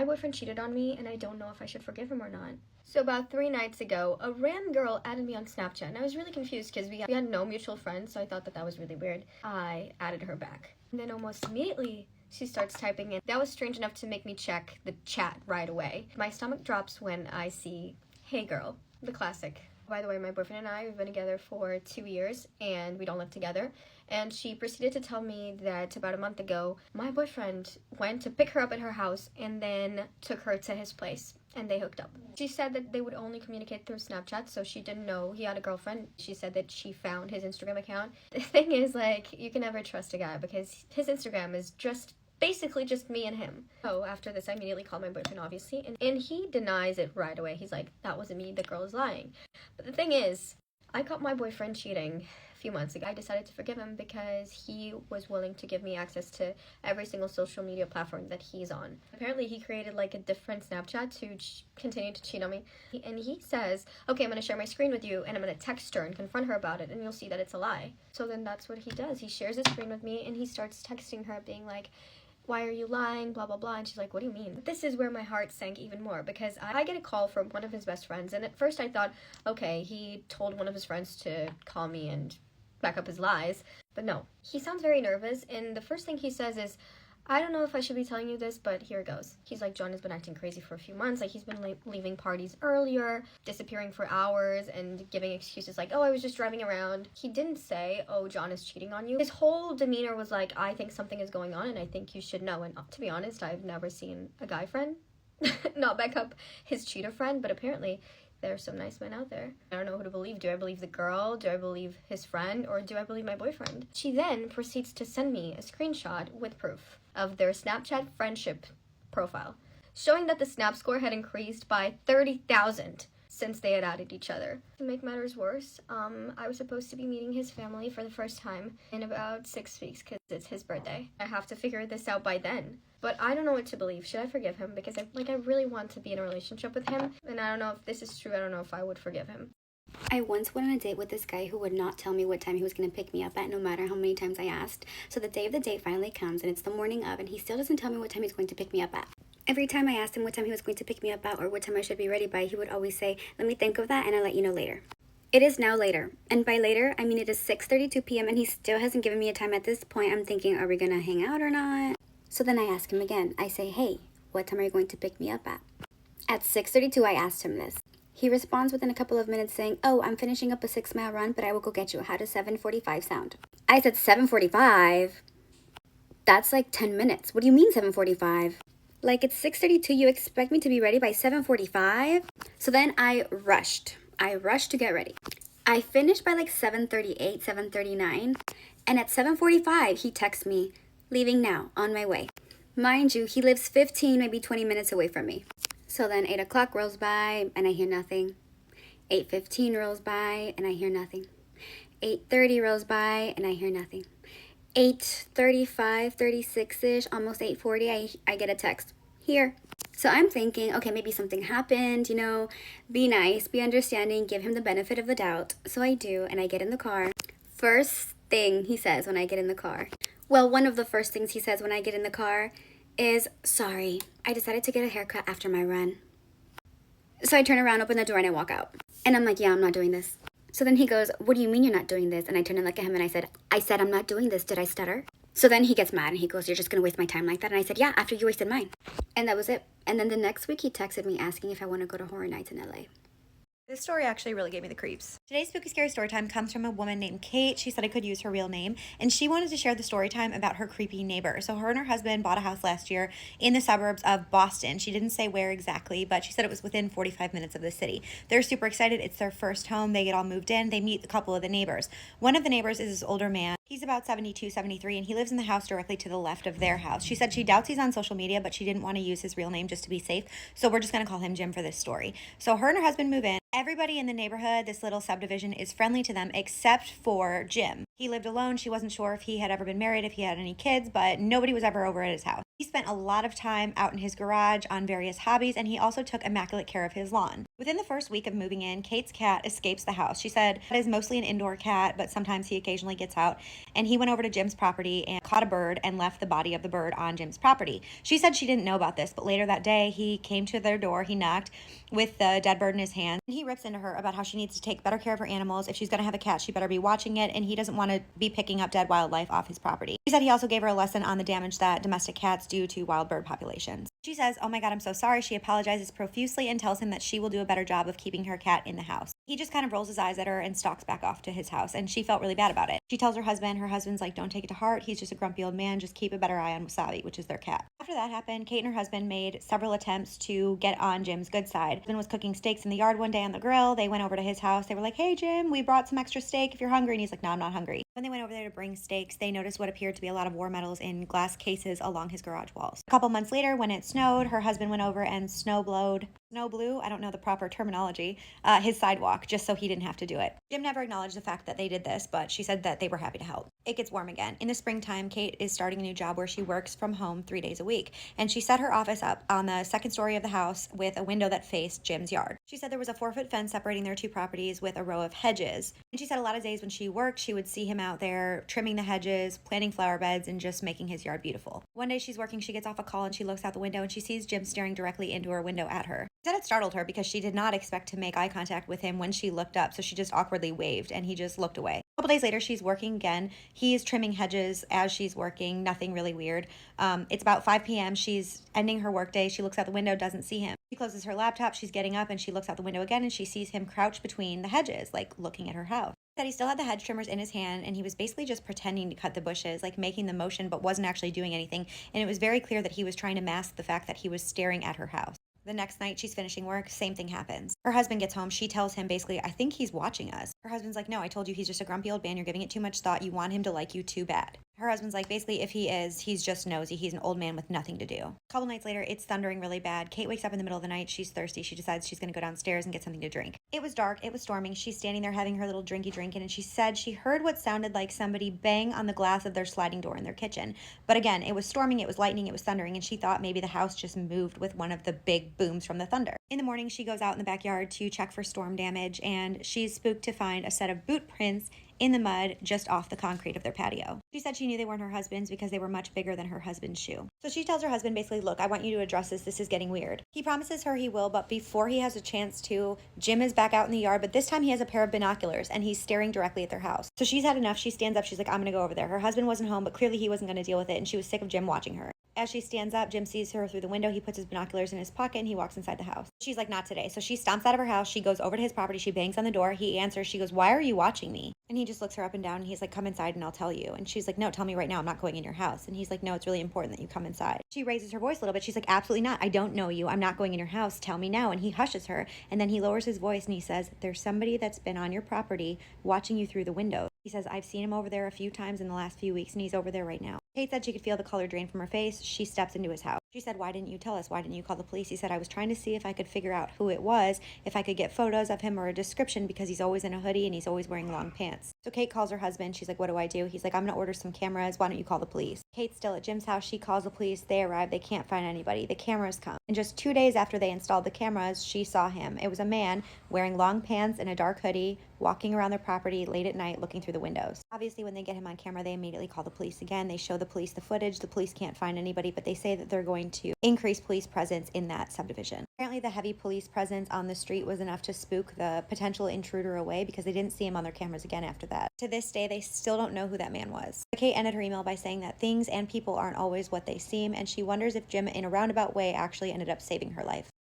My boyfriend cheated on me and I don't know if I should forgive him or not. So about 3 nights ago, a random girl added me on Snapchat and I was really confused because we had no mutual friends, so I thought that was really weird. I added her back. And then almost immediately, she starts typing in. That was strange enough to make me check the chat right away. My stomach drops when I see, "Hey girl," the classic. By the way, my boyfriend and I, we've been together for 2 years and we don't live together. And she proceeded to tell me that about a month ago, my boyfriend went to pick her up at her house and then took her to his place and they hooked up. She said that they would only communicate through Snapchat, so she didn't know he had a girlfriend. She said that she found his Instagram account. The thing is, like, you can never trust a guy because his Instagram is basically just me and him. So after this, I immediately called my boyfriend, obviously, and he denies it right away. He's like, "That wasn't me, the girl is lying." But the thing is, I caught my boyfriend cheating a few months ago. I decided to forgive him because he was willing to give me access to every single social media platform that he's on. Apparently, he created like a different Snapchat to continue to cheat on me. And he says, "Okay, I'm going to share my screen with you and I'm going to text her and confront her about it and you'll see that it's a lie." So then that's what he does. He shares his screen with me and he starts texting her being like, "Why are you lying, blah, blah, blah." And she's like, "What do you mean?" This is where my heart sank even more because I get a call from one of his best friends. And at first I thought, okay, he told one of his friends to call me and back up his lies. But no, he sounds very nervous. And the first thing he says is, "I don't know if I should be telling you this, but here it goes." He's like, "John has been acting crazy for a few months. Like, he's been leaving parties earlier, disappearing for hours, and giving excuses like, 'Oh, I was just driving around.'" He didn't say, "Oh, John is cheating on you." His whole demeanor was like, "I think something is going on, and I think you should know." And to be honest, I've never seen a guy friend not back up his cheater friend, but apparently there are some nice men out there. I don't know who to believe. Do I believe the girl? Do I believe his friend? Or do I believe my boyfriend? She then proceeds to send me a screenshot with proof of their Snapchat friendship profile, showing that the Snap score had increased by 30,000 since they had added each other. To make matters worse, I was supposed to be meeting his family for the first time in about 6 weeks because it's his birthday. I have to figure this out by then. But I don't know what to believe. Should I forgive him? Because I really want to be in a relationship with him. And I don't know if this is true. I don't know if I would forgive him. I once went on a date with this guy who would not tell me what time he was going to pick me up at, no matter how many times I asked. So the day of the date finally comes, and it's the morning of, and he still doesn't tell me what time he's going to pick me up at. Every time I asked him what time he was going to pick me up at or what time I should be ready by, he would always say, "Let me think of that and I'll let you know later." It is now later, and by later, I mean it is 6:32 p.m. and he still hasn't given me a time. At this point, I'm thinking, are we going to hang out or not? So then I ask him again. I say, "Hey, what time are you going to pick me up at?" At 6:32, I asked him this. He responds within a couple of minutes saying, "Oh, I'm finishing up a 6-mile run, but I will go get you." How does 7:45 sound? I said, 7:45? That's like 10 minutes. What do you mean 7:45? Like, it's 6:32, you expect me to be ready by 7:45? So then I rushed to get ready. I finished by like 7:38, 7:39, and at 7:45, he texts me, "Leaving now, on my way." Mind you, he lives 15, maybe 20 minutes away from me. So then 8 o'clock rolls by, and I hear nothing. 8:15 rolls by, and I hear nothing. 8:30 rolls by, and I hear nothing. 8:35, 36-ish, almost 8:40, I get a text. "Here." So I'm thinking, okay, maybe something happened, be nice, be understanding, give him the benefit of the doubt. So I do, and I get in the car. First thing he says when I get in the car. Well, one of the first things he says when I get in the car is, "Sorry, I decided to get a haircut after my run." So I turn around, open the door, and I walk out. And I'm like, "Yeah, I'm not doing this." So then he goes, "What do you mean you're not doing this?" And I turn and look at him and I said, I'm not doing this. Did I stutter?" So then he gets mad and he goes, "You're just going to waste my time like that?" And I said, "Yeah, after you wasted mine." And that was it. And then the next week he texted me asking if I want to go to horror nights in LA. This story actually really gave me the creeps. Today's Spooky Scary Storytime comes from a woman named Kate. She said I could use her real name, and she wanted to share the story time about her creepy neighbor. So her and her husband bought a house last year in the suburbs of Boston. She didn't say where exactly, but she said it was within 45 minutes of the city. They're super excited. It's their first home. They get all moved in. They meet a couple of the neighbors. One of the neighbors is this older man. He's about 72, 73, and he lives in the house directly to the left of their house. She said she doubts he's on social media, but she didn't want to use his real name just to be safe. So we're just going to call him Jim for this story. So her and her husband move in. Everybody in the neighborhood, this little subdivision, is friendly to them except for Jim. He lived alone. She wasn't sure if he had ever been married, if he had any kids, but nobody was ever over at his house. He spent a lot of time out in his garage on various hobbies, and he also took immaculate care of his lawn. Within the first week of moving in, Kate's cat escapes the house. She said it is mostly an indoor cat, but sometimes he occasionally gets out. And he went over to Jim's property and caught a bird and left the body of the bird on Jim's property. She said she didn't know about this, but later that day, he came to their door, he knocked with the dead bird in his hand. And he rips into her about how she needs to take better care of her animals. If she's going to have a cat, she better be watching it, and he doesn't want to be picking up dead wildlife off his property. He said he also gave her a lesson on the damage that domestic cats do to wild bird populations. She says, "Oh my God, I'm so sorry." She apologizes profusely and tells him that she will do a better job of keeping her cat in the house. He just kind of rolls his eyes at her and stalks back off to his house, and she felt really bad about it. She tells her husband's like, "Don't take it to heart. He's just a grumpy old man. Just keep a better eye on Wasabi," which is their cat. After that happened, Kate and her husband made several attempts to get on Jim's good side. Husband was cooking steaks in the yard one day on the grill. They went over to his house. They were like, "Hey, Jim, we brought some extra steak if you're hungry." And he's like, "No, I'm not hungry." When they went over there to bring steaks, they noticed what appeared to be a lot of war medals in glass cases along his garage walls. A couple months later, when it snowed, her husband went over and snow blew, I don't know the proper terminology, his sidewalk, just so he didn't have to do it. Jim never acknowledged the fact that they did this, but she said that they were happy to help. It gets warm again. In the springtime, Kate is starting a new job where she works from home 3 days a week, and she set her office up on the second story of the house with a window that faced Jim's yard. She said there was a 4-foot fence separating their two properties with a row of hedges, and she said a lot of days when she worked, she would see him out there trimming the hedges, planting flower beds, and just making his yard beautiful. One day she's working, she gets off a call, and she looks out the window, and she sees Jim staring directly into her window at her. She said it startled her because she did not expect to make eye contact with him when she looked up, so she just awkwardly waved, and he just looked away. A couple days later, she's working again. He is trimming hedges as she's working, nothing really weird. It's about 5 p.m. She's ending her workday. She looks out the window, doesn't see him. She closes her laptop, she's getting up, and she looks out the window again, and she sees him crouched between the hedges, like looking at her house. That he still had the hedge trimmers in his hand, and he was basically just pretending to cut the bushes, like making the motion, but wasn't actually doing anything. And it was very clear that he was trying to mask the fact that he was staring at her house. The next night, she's finishing work, same thing happens. Her husband gets home, she tells him basically, "I think he's watching us." Her husband's like, "No, I told you he's just a grumpy old man, you're giving it too much thought, you want him to like you too bad." Her husband's like, basically, if he is, he's just nosy, he's an old man with nothing to do. A couple nights later, it's thundering really bad. Kate wakes up in the middle of the night, she's thirsty, she decides she's gonna go downstairs and get something to drink. It was dark, it was storming, she's standing there having her little drinky drinking, and she said she heard what sounded like somebody bang on the glass of their sliding door in their kitchen. But again, it was storming, it was lightning, it was thundering, and she thought maybe the house just moved with one of the big booms from the thunder. In the morning, she goes out in the backyard to check for storm damage, and she's spooked to find a set of boot prints in the mud just off the concrete of their patio. She said she knew they weren't her husband's because they were much bigger than her husband's shoe. So she tells her husband basically, "Look, I want you to address this is getting weird." He promises her he will, but before he has a chance to, Jim is back out in the yard, but this time he has a pair of binoculars and he's staring directly at their house. So she's had enough, she stands up, she's like, "I'm gonna go over there." Her husband wasn't home, but clearly he wasn't gonna deal with it, and she was sick of Jim watching her. As she stands up, Jim sees her through the window. He puts his binoculars in his pocket and he walks inside the house. She's like, "Not today." So she stomps out of her house. She goes over to his property. She bangs on the door. He answers. She goes, "Why are you watching me?" And he just looks her up and down, and he's like, "Come inside and I'll tell you." And she's like, "No, tell me right now. I'm not going in your house." And he's like, "No, it's really important that you come inside." She raises her voice a little bit. She's like, "Absolutely not. I don't know you. I'm not going in your house. Tell me now." And he hushes her, and then he lowers his voice and he says, "There's somebody that's been on your property watching you through the window." He says, "I've seen him over there a few times in the last few weeks, and he's over there right now." Kate said she could feel the color drain from her face. She steps into his house. She said, "Why didn't you tell us? Why didn't you call the police?" He said, "I was trying to see if I could figure out who it was, if I could get photos of him or a description, because he's always in a hoodie and he's always wearing long pants." So Kate calls her husband. She's like, "What do I do?" He's like, "I'm going to order some cameras. Why don't you call the police?" Kate's still at Jim's house. She calls the police. They arrive. They can't find anybody. The cameras come. And just 2 days after they installed the cameras, she saw him. It was a man wearing long pants and a dark hoodie, walking around their property late at night looking through the windows. Obviously, when they get him on camera, they immediately call the police again. They show the police the footage. The police can't find anybody, but they say that they're going to increase police presence in that subdivision. Apparently, the heavy police presence on the street was enough to spook the potential intruder away because they didn't see him on their cameras again after that. To this day, they still don't know who that man was. Kate ended her email by saying that things and people aren't always what they seem, and she wonders if Jim, in a roundabout way, actually ended up saving her life.